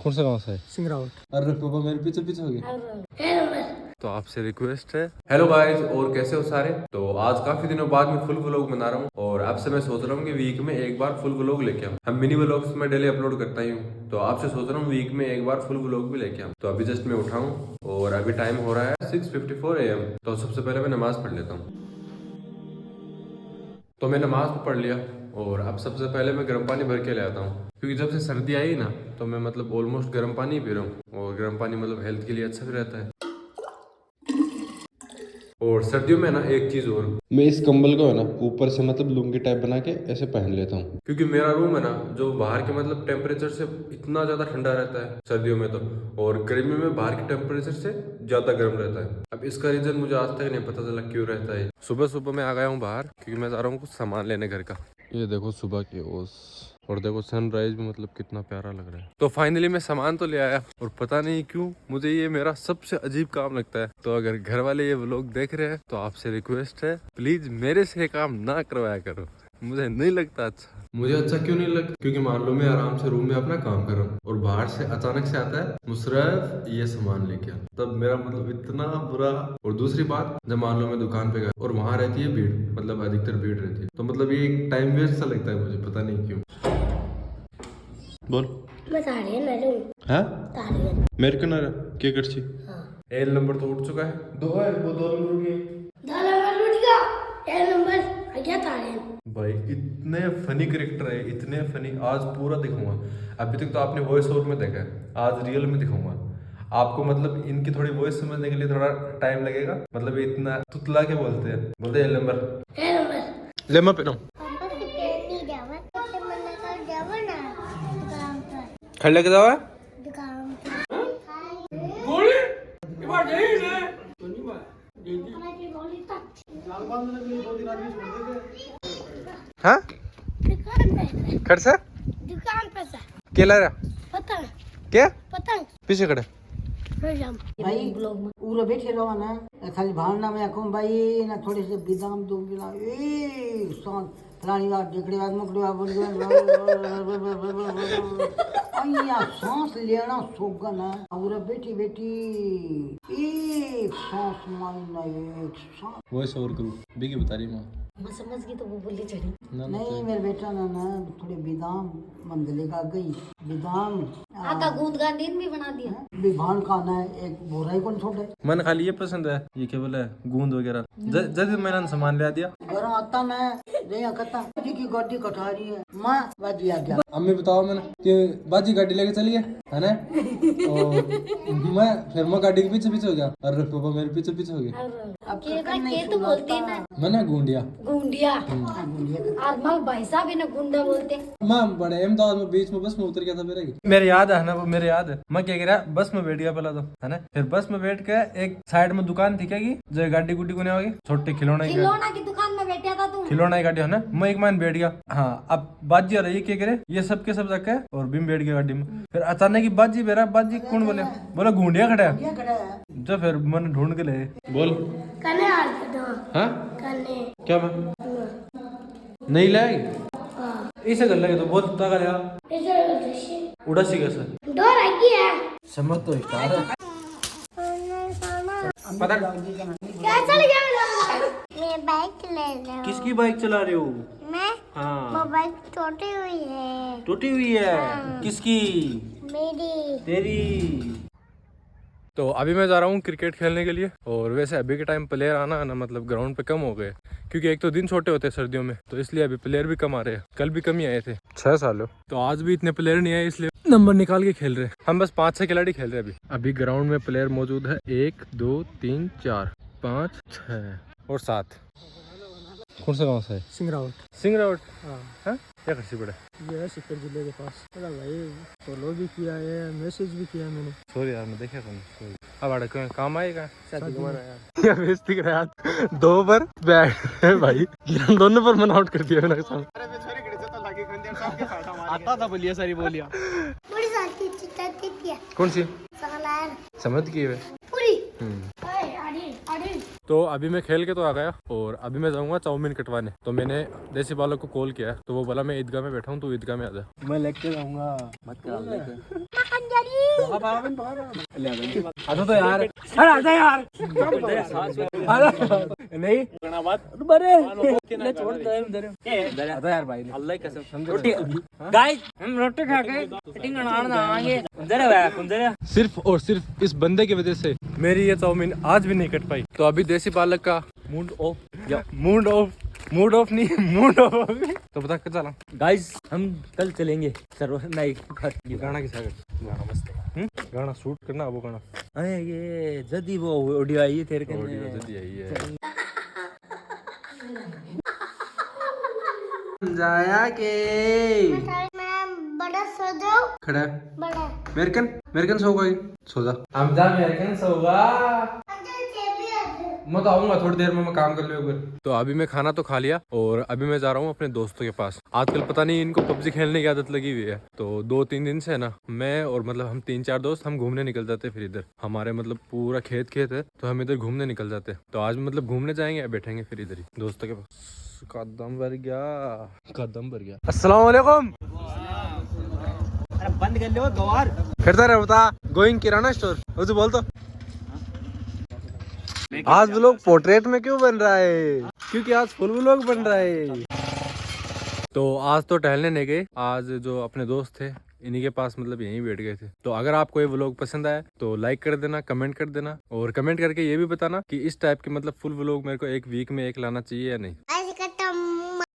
कौन सा गाँव से है? सिंगरावट। अरे पापा मेरे पीछे पीछे हो गए। तो आपसे रिक्वेस्ट है, हेलो गाइस, और कैसे हो सारे। तो आज काफी दिनों बाद मैं फुल व्लॉग बना रहा हूँ और आपसे मैं सोच रहा हूँ कि वीक में एक बार फुल व्लॉग लेके आऊँ। हम मिनी व्लॉग्स में डेली अपलोड करता ही हूँ, तो आपसे सोच रहा हूँ वीक में एक बार फुल व्लॉग भी लेके आऊँ। तो अभी जस्ट मैं उठा हूँ और अभी टाइम हो रहा है 6:54 AM। तो सबसे पहले मैं नमाज पढ़ लेता हूँ। तो मैं नमाज तो पढ़ लिया और अब सबसे पहले मैं गर्म पानी भर के ले आता हूँ, क्योंकि जब से सर्दी आई ना तो मैं मतलब ऑलमोस्ट गर्म पानी ही पी रहा हूँ और गर्म पानी मतलब हेल्थ के लिए अच्छा भी रहता है। और सर्दियों में ना एक चीज और, मैं इस कंबल को है ना ऊपर से मतलब लुंगी टाइप बना के ऐसे पहन लेता हूँ, क्योंकि मेरा रूम है ना जो बाहर के मतलब टेम्परेचर से इतना ज्यादा ठंडा रहता है सर्दियों में तो, और गर्मी में बाहर के टेम्परेचर से ज्यादा गर्म रहता है। अब इसका रीजन मुझे आज तक नहीं पता चला क्यों रहता है। सुबह सुबह मैं आ गया हूँ बाहर, क्योंकि मैं जा रहा हूँ कुछ सामान लेने घर का। ये देखो सुबह की ओस, और देखो सनराइज भी मतलब कितना प्यारा लग रहा है। तो फाइनली मैं सामान तो ले आया, और पता नहीं क्यों मुझे ये मेरा सबसे अजीब काम लगता है। तो अगर घर वाले ये व्लॉग देख रहे हैं तो आपसे रिक्वेस्ट है, प्लीज मेरे से ये काम ना करवाया करो, मुझे नहीं लगता अच्छा। मुझे अच्छा क्यों नहीं लगता, क्योंकि मान लो मैं आराम से रूम में अपना काम कर रहा हूँ और बाहर से अचानक से आता है मुशर्रफ ये सामान लेके आ, तब मेरा मतलब इतना बुरा। और दूसरी बात, जब मान लो मैं दुकान पे गया और वहां रहती है भीड़, मतलब अधिकतर भीड़ रहती है, तो मतलब ये एक टाइम वेस्ट सा लगता है मुझे, पता नहीं क्यों। बोल मेरे को ना क्या कर छी। एल नंबर तो उठ चुका है, दो है वो 2 नंबर भाई इतने फनी करेक्टर है, इतने फनी, आज पूरा दिखाऊंगा। अभी तक तो आपने वॉइस ओवर में देखा है, आज रियल में दिखाऊंगा आपको। मतलब इनकी थोड़ी वॉइस समझने के लिए थोड़ा टाइम लगेगा, मतलब इतना तुतला के बोलते हैं, बोलते हैं नंबर ले मैं पे खड़ लेके जाओ हाँ खड़ से दुकान पे से केला रहा पता क्या पता पीछे खड़े भाई पूरा बैठे रहो ना, खाली भावना में आखूं भाई ना, थोड़े से बिदाम दो बिना ए सॉन्ग फलानी बात जिकड़ी बात मुकड़ी बात बोल अइया सांस लेना सोगन है, पूरा बैठी बैठी एक सांस मारना, एक सांस। वॉइस ओवर करूँ बिगी बता रही माँ, मैं समझ गई तो वो बोली चढ़ी नहीं मेरे बेटा ना थोड़े बिदाम मंदले का गई बिदाम आका गूंद का नींद भी बना दिया। विभान का ना एक बोरा ही कौन छोड़े, मन खाली ये पसंद है, ये क्या बोले गूंद वगैरह। जैसे मैंने सामान ले दिया घर आता मैं नहीं कहता जी की गाड़ी कटा रही है माँ बाजी आ गया। अम्मी बताओ मैंने कि बाजी गाड़ी लेके चलिए है ना, और मैं गाड़ी के पीछे पीछे हो गया, अरे पापा मेरे पीछे पीछे हो गया। अब के तो बोलती ना मैंने गूंडिया गुंडिया, और मल भाई साहब इन्हें गुंडा बोलते। मैं बड़े अहमदाबाद में बीच में बस में उतर गया था मेरे याद है ना, वो मेरे याद है। मैं क्या करा बस में बैठ गया पहला तो है ना, फिर बस में बैठ के एक साइड में दुकान थी क्या की जो गाड़ी गुड्डी को नहीं होगी, छोटे खिलौने की दुकान में बैठा था तू, खिलौना गाड़ी है ना, मैं एक मान बैठ गया। हाँ अब बाजी आ रही है, क्या करे ये सब के सब रखे और बिम बैठ गया गाड़ी में। फिर अचानक ही बाजी बेरा बाजी कौन बोले, बोला गूंडिया खड़ा है। जब फिर मैंने ढूंढ के ले बोल हाँ क्या मैं नहीं लाएगी इसे कर लगे तो बहुत ताकत लगा उड़ा सी कैसे डोर आई है समझ तो स्टार है पता कैसा लगा। मैं बाइक चला रहा हूँ। किसकी बाइक चला रहे हो? मैं हाँ वो बाइक टूटी हुई है। टूटी हुई है हाँ। किसकी? मेरी तेरी। तो अभी मैं जा रहा हूँ क्रिकेट खेलने के लिए, और वैसे अभी के टाइम प्लेयर आना ना मतलब ग्राउंड पे कम हो गए, क्योंकि एक तो दिन छोटे होते हैं सर्दियों में, तो इसलिए अभी प्लेयर भी कम आ रहे हैं। कल भी कम ही आए थे 6 सालों, तो आज भी इतने प्लेयर नहीं आए, इसलिए नंबर निकाल के खेल रहे हैं। हम बस 5-6 खिलाड़ी खेल रहे हैं अभी ग्राउंड में प्लेयर मौजूद है 1 2 3 4 5 6 और 7। कौन सा गाँव से है? सिंगरावट हाँ क्या करसी पड़ा ये है सीकर जिले के पास। अरे भाई फॉलो भी किया है, मैसेज भी किया मैंने। सॉरी यार मैं देखा था। अब आड़ा काम आएगा शादी का बेइज्जती कर रहा है 2 पर बैठ भाई दोनों पर मन आउट कर दिया मैंने सामने। आता था बोलिया सारी बोलिया बड़ी साथी चिट्टी थी कौन सी सलार समझ की है पूरी। अरे अरे तो अभी मैं खेल के तो आ गया और अभी मैं जाऊंगा चाउमीन कटवाने। तो मैंने देसी बालक को कॉल किया तो वो बोला मैं ईदगाह में बैठा हूँ, तो ईदगाह में आ जा। मैं लेके जाऊंगा। मत कर आजा तो यार, अरे आजा यार नहीं ले छोड़ दे इधर आजा यार भाई, अल्लाह की कसम। रोटी गाइस, हम रोटी खा के फिटिंग बनाने आएंगे। सिर्फ और सिर्फ इस बंदे की वजह से मेरी ये चाउमीन आज भी नहीं कट पाई। तो अभी देसी बालक का मूड ऑफ या मूड ऑफ नहीं मूड ऑफ तो बता के चला गाइस हम कल चलेंगे सर नहीं ये गाना किसा गाना मस्त गाना शूट करना वो गाना अरे ये जदी वो ऑडियो आई है तेरे के जाया के मैं बड़ा सो जाऊं। खड़ा बड़ा अमेरिकन सो गई सो जा। हम जा अमेरिकन सोगा। मैं तो आऊंगा थोड़ी देर में, मैं काम कर लूँ। तो अभी मैं खाना तो खा लिया और अभी मैं जा रहा हूँ अपने दोस्तों के पास। आजकल पता नहीं इनको पबजी खेलने की आदत लगी हुई है। तो 2-3 दिन से ना मैं और मतलब हम 3-4 दोस्त हम घूमने निकल जाते। फिर इधर हमारे मतलब पूरा खेत है तो हम इधर घूमने निकल जाते। तो आज मतलब घूमने जाएंगे, बैठेंगे फिर इधर ही दोस्तों के पास। कदम भर गया। अस्सलाम वालेकुम। अरे बंद कर लो गवार। फिरता रहे बता गोइंग किराना स्टोर उसे बोल। तो आज व्लॉग पोर्ट्रेट में क्यों बन रहा है? क्योंकि आज फुल व्लॉग बन रहा है। तो आज तो टहलने नहीं गए, आज जो अपने दोस्त थे इन्हीं के पास मतलब यहीं बैठ गए थे। तो अगर आपको ये व्लॉग पसंद आया तो लाइक कर देना, कमेंट कर देना और कमेंट करके ये भी बताना कि इस टाइप के मतलब फुल व्लॉग मेरे को एक वीक में एक लाना चाहिए या नहीं।